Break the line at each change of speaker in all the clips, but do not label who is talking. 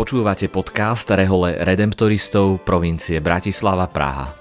Počúvate podcast Rehole redemptoristov provincie Bratislava Praha.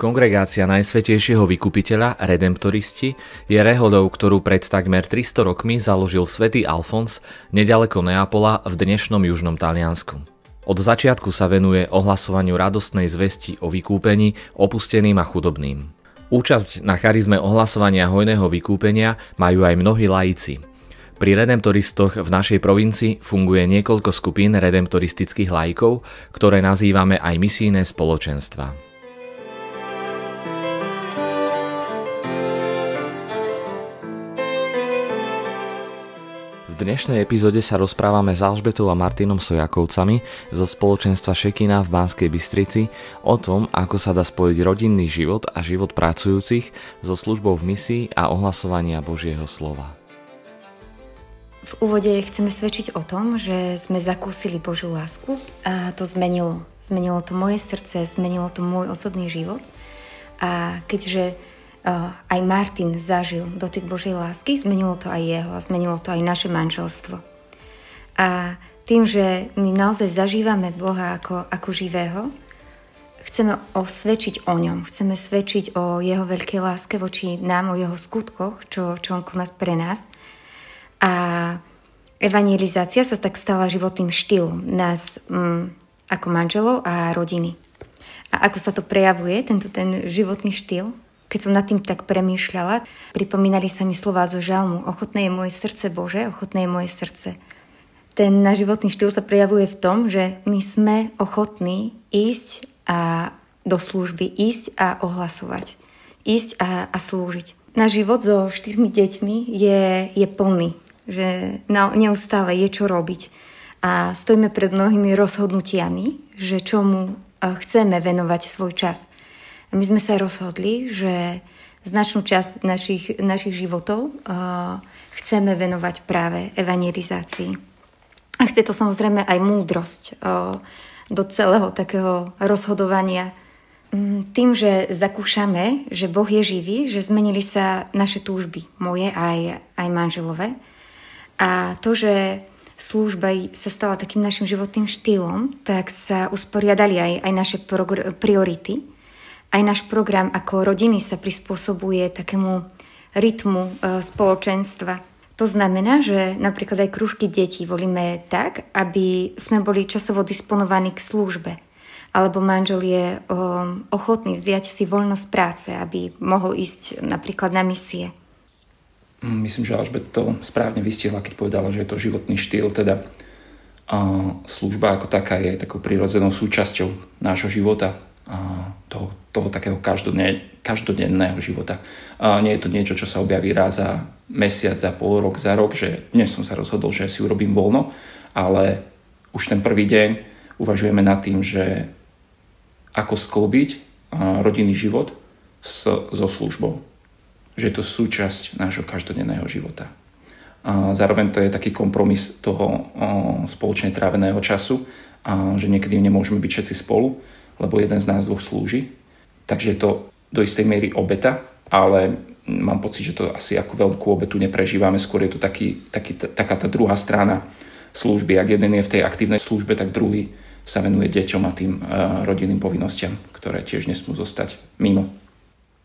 Kongregácia Najsvätejšieho vykupiteľa Redemptoristi je rehoľou, ktorú pred takmer 300 rokmi založil svätý Alfons neďaleko Neapola v dnešnom južnom Taliansku. Od začiatku sa venuje ohlasovaniu radostnej zvesti o vykúpení opusteným a chudobným. Účasť na charizme ohlasovania hojného vykúpenia majú aj mnohí laici. Pri redemptoristoch v našej provincii funguje niekoľko skupín redemptoristických laikov, ktoré nazývame aj misijné spoločenstva. V dnešnej epizóde sa rozprávame s Alžbetou a Martinom Sojakovcami zo spoločenstva Šekina v Banskej Bystrici o tom, ako sa dá spojiť rodinný život a život pracujúcich so službou v misii a ohlasovania Božieho slova.
V úvode chceme svedčiť o tom, že sme zakúsili Božiu lásku a to zmenilo. Zmenilo to moje srdce, zmenilo to môj osobný život. A keďže aj Martin zažil dotyk Božej lásky, zmenilo to aj jeho a zmenilo to aj naše manželstvo. A tým, že my naozaj zažívame Boha ako živého, chceme osvedčiť o ňom, chceme svedčiť o jeho veľkej láske voči nám, o jeho skutkoch, čo on koná pre nás. A evangelizácia sa tak stala životným štýlom nás ako manželov a rodiny. A ako sa to prejavuje, ten životný štýl? Keď som nad tým tak premýšľala, pripomínali sa mi slová zo žalmu: ochotné je moje srdce, Bože, ochotné je moje srdce. Ten náš životný štýl sa prejavuje v tom, že my sme ochotní ísť do služby, ísť a ohlasovať, ísť a slúžiť. Náš život so 4 deťmi je plný, že neustále je čo robiť. A stojíme pred mnohými rozhodnutiami, že čomu chceme venovať svoj čas. My sme sa rozhodli, že značnú časť našich životov chceme venovať práve evangelizácii. A chce to samozrejme aj múdrosť do celého takého rozhodovania. Tým, že zakúšame, že Boh je živý, že zmenili sa naše túžby, moje aj manželové. A to, že služba sa stala takým našim životným štýlom, tak sa usporiadali aj naše priority. Aj náš program ako rodiny sa prispôsobuje takému rytmu spoločenstva. To znamená, že napríklad aj krúžky detí volíme tak, aby sme boli časovo disponovaní k službe. Alebo manžel je ochotný vziať si voľnosť práce, aby mohol ísť napríklad na misie.
Myslím, že Alžbeta to správne vystihla, keď povedala, že je to životný štýl, teda služba ako taká je takou prirodzenou súčasťou nášho života. Toho takého každodenného života. Nie je to niečo, čo sa objaví raz za mesiac, za pol rok, za rok, že dnes som sa rozhodol, že si urobím voľno, ale už ten prvý deň uvažujeme nad tým, že ako sklbiť rodinný život so službou. Že je to súčasť nášho každodenného života. Zároveň to je taký kompromis toho spoločne tráveného času, že niekedy nemôžeme byť všetci spolu, lebo jeden z nás dvoch slúži. Takže je to do istej miery obeta, ale mám pocit, že to asi ako veľkú obetu neprežívame. Skôr je to taká tá druhá strana služby. Ak jeden je v tej aktívnej službe, tak druhý sa venuje deťom a tým rodinným povinnostiam, ktoré tiež nesmú zostať mimo.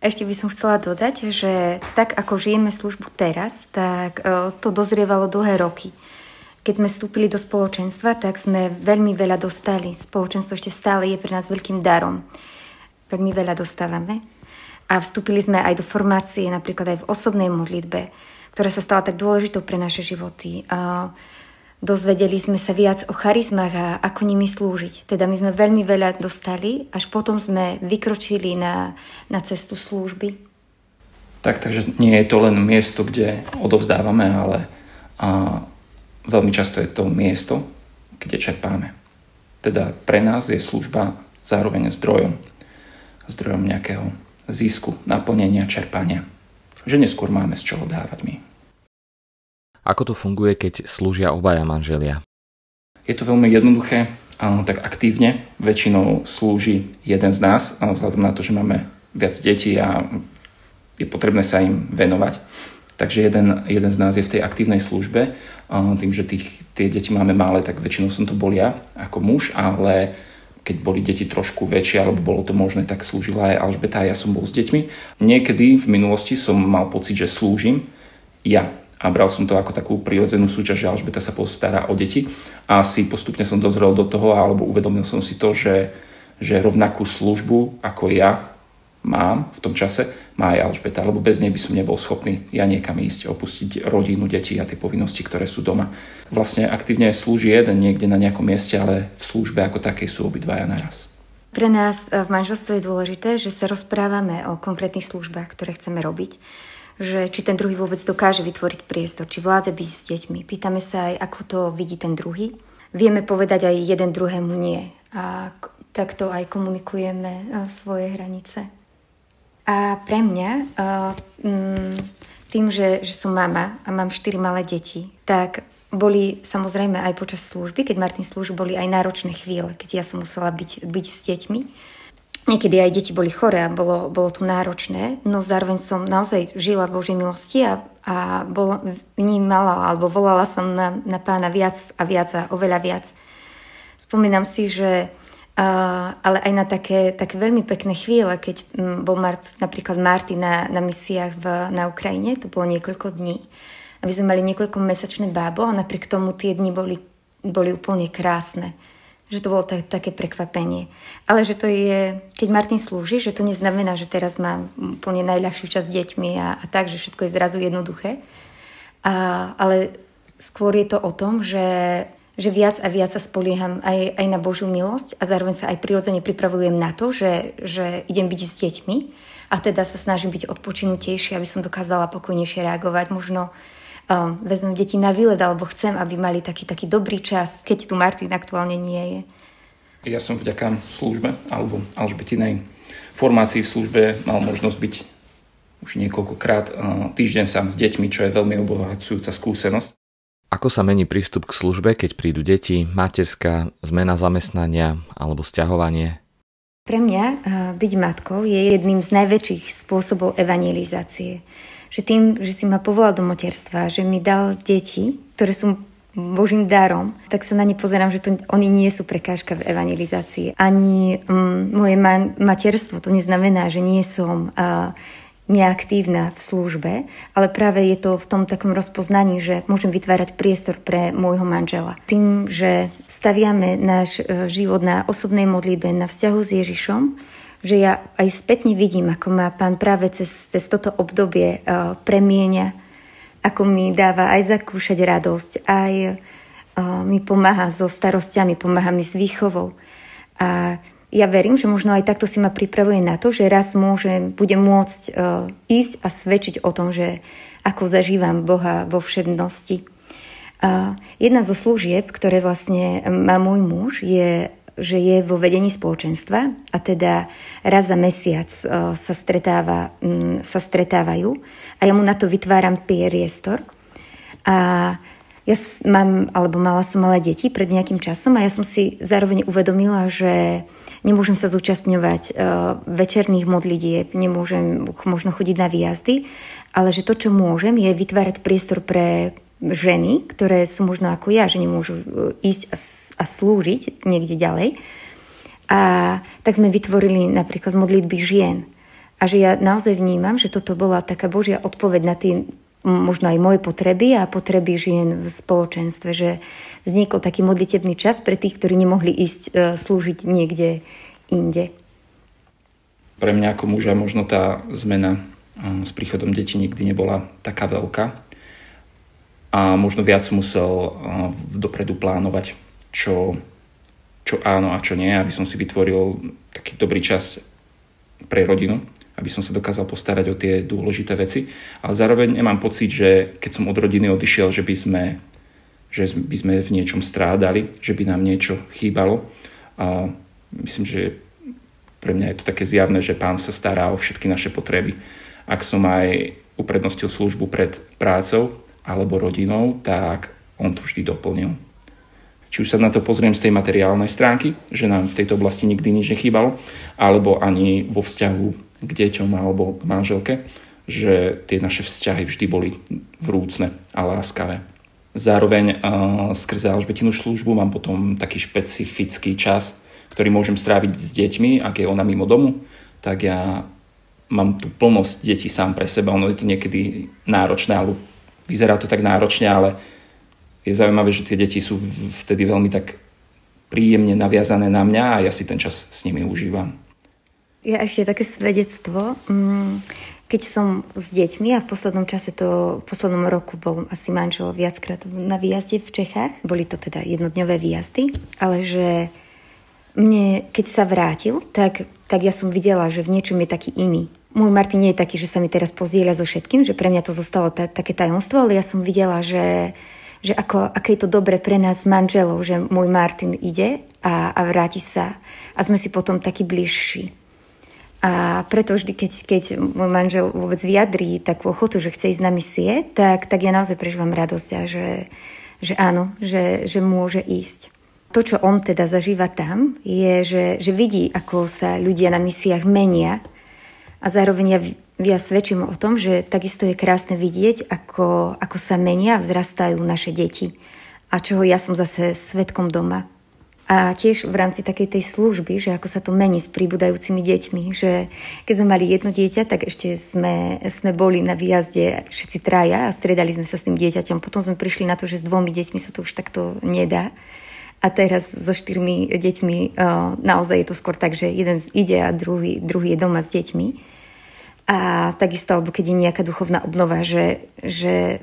Ešte by som chcela dodať, že tak ako žijeme službu teraz, tak to dozrievalo dlhé roky. Keď sme vstúpili do spoločenstva, tak sme veľmi veľa dostali. Spoločenstvo ešte stále je pre nás veľkým darom. Veľmi veľa dostávame. A vstúpili sme aj do formácie, napríklad aj v osobnej modlitbe, ktorá sa stala tak dôležitou pre naše životy. Dozvedeli sme sa viac o charizmách a ako nimi slúžiť. Teda my sme veľmi veľa dostali, až potom sme vykročili na cestu služby.
Takže nie je to len miesto, kde odovzdávame, ale veľmi často je to miesto, kde čerpáme. Teda pre nás je služba zároveň zdrojom nejakého zisku, naplnenia, čerpania. Že neskôr máme z čoho dávať my.
Ako to funguje, keď slúžia obaja manželia?
Je to veľmi jednoduché, tak aktívne. Väčšinou slúži jeden z nás, vzhľadom na to, že máme viac detí a je potrebné sa im venovať. Takže jeden z nás je v tej aktívnej službe. Tým, že tie deti máme malé, tak väčšinou som to bol ja ako muž, ale keď boli deti trošku väčšie, alebo bolo to možné, tak slúžila aj Alžbeta a ja som bol s deťmi. Niekedy v minulosti som mal pocit, že slúžim ja. A bral som to ako takú prirodzenú súčasť, že Alžbeta sa postará o deti. A asi postupne som dozrel do toho, alebo uvedomil som si to, že rovnakú službu ako ja mám v tom čase, má aj Alžbeta, lebo bez nej by som nebol schopný ja niekam ísť, opustiť rodinu, deti a tie povinnosti, ktoré sú doma. Vlastne aktívne slúži jeden niekde na nejakom mieste, ale v službe ako takej sú obidvaja naraz.
Pre nás v manželstve je dôležité, že sa rozprávame o konkrétnych službách, ktoré chceme robiť. Že či ten druhý vôbec dokáže vytvoriť priestor, či vládze byť s deťmi. Pýtame sa aj, ako to vidí ten druhý. Vieme povedať aj jeden druhému nie. A takto aj komunikujeme svoje hranice. A pre mňa, tým, že som mama a mám 4 malé deti, tak boli samozrejme aj počas služby, keď Martin slúžil, boli aj náročné chvíle, keď ja som musela byť s deťmi. Niekedy aj deti boli choré a bolo to náročné, no zároveň som naozaj žila v Božej milosti a vnímala alebo volala som na Pána viac a oveľa viac. Spomínam si, že ale aj na také veľmi pekné chvíle, keď bol napríklad Martin na misiách na Ukrajine, to bolo niekoľko dní. A my sme mali niekoľkomesačné bábo a napriek tomu tie dni boli úplne krásne. Že to bolo také prekvapenie. Ale že to je, keď Martin slúži, že to neznamená, že teraz mám úplne najľahšiu časť s deťmi a tak, že všetko je zrazu jednoduché. Ale skôr je to o tom, že viac a viac sa spolieham aj na Božiu milosť a zároveň sa aj prirodzene pripravujem na to, že idem byť s deťmi a teda sa snažím byť odpočinutejšie, aby som dokázala pokojnejšie reagovať. Možno vezmem deti na výlet, alebo chcem, aby mali taký dobrý čas, keď tu Martin aktuálne nie je.
Ja som vďaka službe alebo Alžbetinej formácii v službe mal možnosť byť už niekoľkokrát týždeň sám s deťmi, čo je veľmi obohacujúca skúsenosť.
Ako sa mení prístup k službe, keď prídu deti, materská, zmena zamestnania alebo sťahovanie?
Pre mňa byť matkou je jedným z najväčších spôsobov evangelizácie. Že tým, že si ma povolal do materstva, že mi dal deti, ktoré sú Božím darom, tak sa na ne pozerám, že oni nie sú prekážka v evangelizácii. Ani moje materstvo, to neznamená, že nie som neaktívna v službe, ale práve je to v tom takom rozpoznaní, že môžem vytvárať priestor pre môjho manžela. Tým, že staviame náš život na osobnej modlitbe, na vzťahu s Ježišom, že ja aj spätne vidím, ako ma Pán práve cez toto obdobie premieňa, ako mi dáva aj zakúšať radosť, aj mi pomáha so starostiami, pomáha mi s výchovou. A ja verím, že možno aj takto si ma pripravuje na to, že raz budem môcť ísť a svedčiť o tom, že ako zažívam Boha vo všednosti. Jedna zo služieb, ktoré vlastne má môj muž, je, že je vo vedení spoločenstva a teda raz za mesiac sa stretávajú a ja mu na to vytváram priestor. A ja mala som malé deti pred nejakým časom a ja som si zároveň uvedomila, že nemôžem sa zúčastňovať večerných modlitieb, nemôžem možno chodiť na výjazdy, ale že to, čo môžem, je vytvárať priestor pre ženy, ktoré sú možno ako ja, že nemôžu ísť a slúžiť niekde ďalej. A tak sme vytvorili napríklad modlitby žien. A že ja naozaj vnímam, že toto bola taká Božia odpoveď na tie možno aj moje potreby a potreby žien v spoločenstve, že vznikol taký modlitebný čas pre tých, ktorí nemohli ísť slúžiť niekde inde.
Pre mňa ako muža možno tá zmena s príchodom detí nikdy nebola taká veľká. A možno viac musel dopredu plánovať, čo áno a čo nie, aby som si vytvoril taký dobrý čas pre rodinu, aby som sa dokázal postarať o tie dôležité veci. Ale zároveň nemám pocit, že keď som od rodiny odišiel, že by sme v niečom strádali, že by nám niečo chýbalo. A myslím, že pre mňa je to také zjavné, že Pán sa stará o všetky naše potreby. Ak som aj uprednostil službu pred prácou, alebo rodinou, tak on to vždy doplnil. Či už sa na to pozriem z tej materiálnej stránky, že nám v tejto oblasti nikdy nič nechýbalo, alebo ani vo vzťahu k deťom alebo k manželke, že tie naše vzťahy vždy boli vrúcne a láskavé. Zároveň skrze Alžbetinu službu mám potom taký špecifický čas, ktorý môžem stráviť s deťmi. Ak je ona mimo domu, tak ja mám tú plnosť detí sám pre seba. Ono je to niekedy náročné, alebo vyzerá to tak náročne, ale je zaujímavé, že tie deti sú vtedy veľmi tak príjemne naviazané na mňa a ja si ten čas s nimi užívam.
Ja ešte také svedectvo. Keď som s deťmi a v poslednom roku bol asi manžel viackrát na výjazde v Čechách, boli to teda jednodňové výjazdy, ale že mne, keď sa vrátil, tak ja som videla, že v niečom je taký iný. Môj Martin nie je taký, že sa mi teraz pozdieľa so všetkým, že pre mňa to zostalo také tajomstvo, ale ja som videla, že aké je to dobre pre nás manželov, že môj Martin ide a vráti sa a sme si potom takí bližší. A preto vždy, keď môj manžel vôbec vyjadrí takú ochotu, že chce ísť na misie, tak ja naozaj prežívam radosť a že áno, že môže ísť. To, čo on teda zažíva tam, je, že vidí, ako sa ľudia na misiách menia a zároveň ja svedčím o tom, že takisto je krásne vidieť, ako sa menia a vzrastajú naše deti a čoho ja som zase svedkom doma. A tiež v rámci takej tej služby, že ako sa to mení s pribúdajúcimi deťmi, že keď sme mali jedno dieťa, tak ešte sme boli na výjazde všetci traja a striedali sme sa s tým dieťaťom. Potom sme prišli na to, že s 2 deťmi sa to už takto nedá. A teraz so 4 deťmi naozaj je to skôr tak, že jeden ide a druhý je doma s deťmi. A takisto, alebo keď je nejaká duchovná obnova, že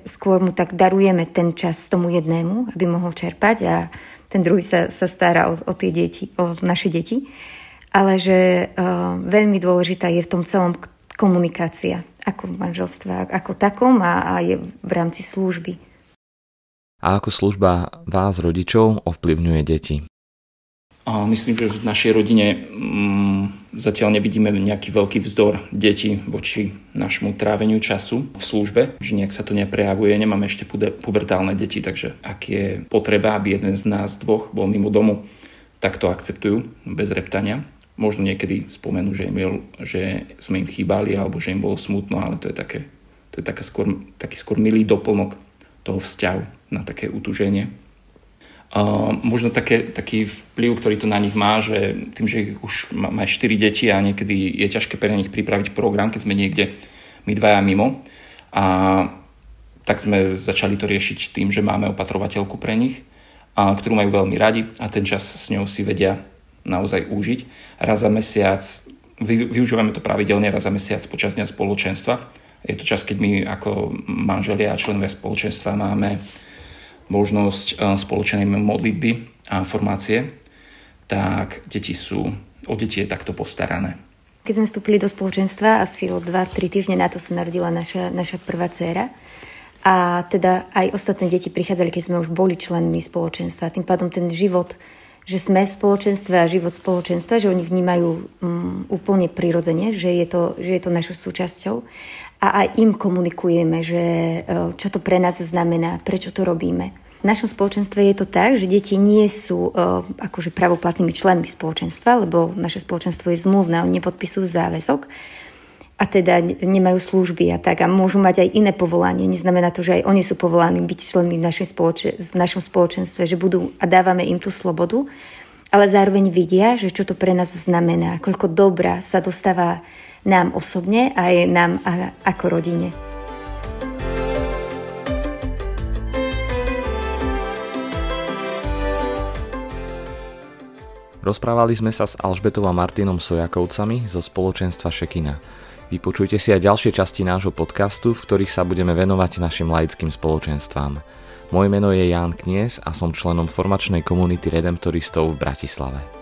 skôr mu tak darujeme ten čas tomu jednému, aby mohol čerpať a ten druhý sa stará o tie deti, o naše deti. Ale že veľmi dôležitá je v tom celom komunikácia, ako v manželstve, ako takom a je v rámci služby.
A ako služba vás, rodičov, ovplyvňuje deti?
Myslím, že v našej rodine zatiaľ nevidíme nejaký veľký vzdor detí voči našmu tráveniu času v službe, že nejak sa to neprejavuje. Nemáme ešte pubertálne deti, takže ak je potreba, aby jeden z nás dvoch bol mimo domu, tak to akceptujú bez reptania. Možno niekedy spomenú, že sme im chýbali alebo že im bolo smutno, ale to je taký skôr milý doplnok toho vzťahu na také utuženie. Možno taký vplyv, ktorý to na nich má, že tým, že už má 4 deti a niekedy je ťažké pre nich pripraviť program, keď sme niekde my dvaja mimo. A tak sme začali to riešiť tým, že máme opatrovateľku pre nich, ktorú majú veľmi radi a ten čas s ňou si vedia naozaj užiť. Raz za mesiac, využívame to pravidelne raz za mesiac počas dňa spoločenstva. Je to čas, keď my ako manželia a členovia spoločenstva máme možnosť spoločnej modlitby a formácie, tak o deti je takto postarané.
Keď sme vstúpili do spoločenstva, asi o 2-3 týždne na to sa narodila naša prvá dcéra. A teda aj ostatné deti prichádzali, keď sme už boli členmi spoločenstva. Tým pádom ten život, že sme v spoločenstve a život spoločenstva, že oni vnímajú úplne prirodzene, že je to našou súčasťou. A aj im komunikujeme, že čo to pre nás znamená, prečo to robíme. V našom spoločenstve je to tak, že deti nie sú akože pravoplatnými členmi spoločenstva, lebo naše spoločenstvo je zmluvné, oni nepodpisujú záväzok a teda nemajú služby a tak a môžu mať aj iné povolanie. Neznamená to, že aj oni sú povolaní byť členmi v našom spoločenstve, že budú a dávame im tú slobodu, ale zároveň vidia, že čo to pre nás znamená, koľko dobra sa dostáva nám osobne a aj nám ako rodine.
Rozprávali sme sa s Alžbetou a Martinom Sojakovcami zo spoločenstva Šekina. Vypočujte si aj ďalšie časti nášho podcastu, v ktorých sa budeme venovať našim laickým spoločenstvám. Moje meno je Ján Kniez a som členom formačnej komunity redemptoristov v Bratislave.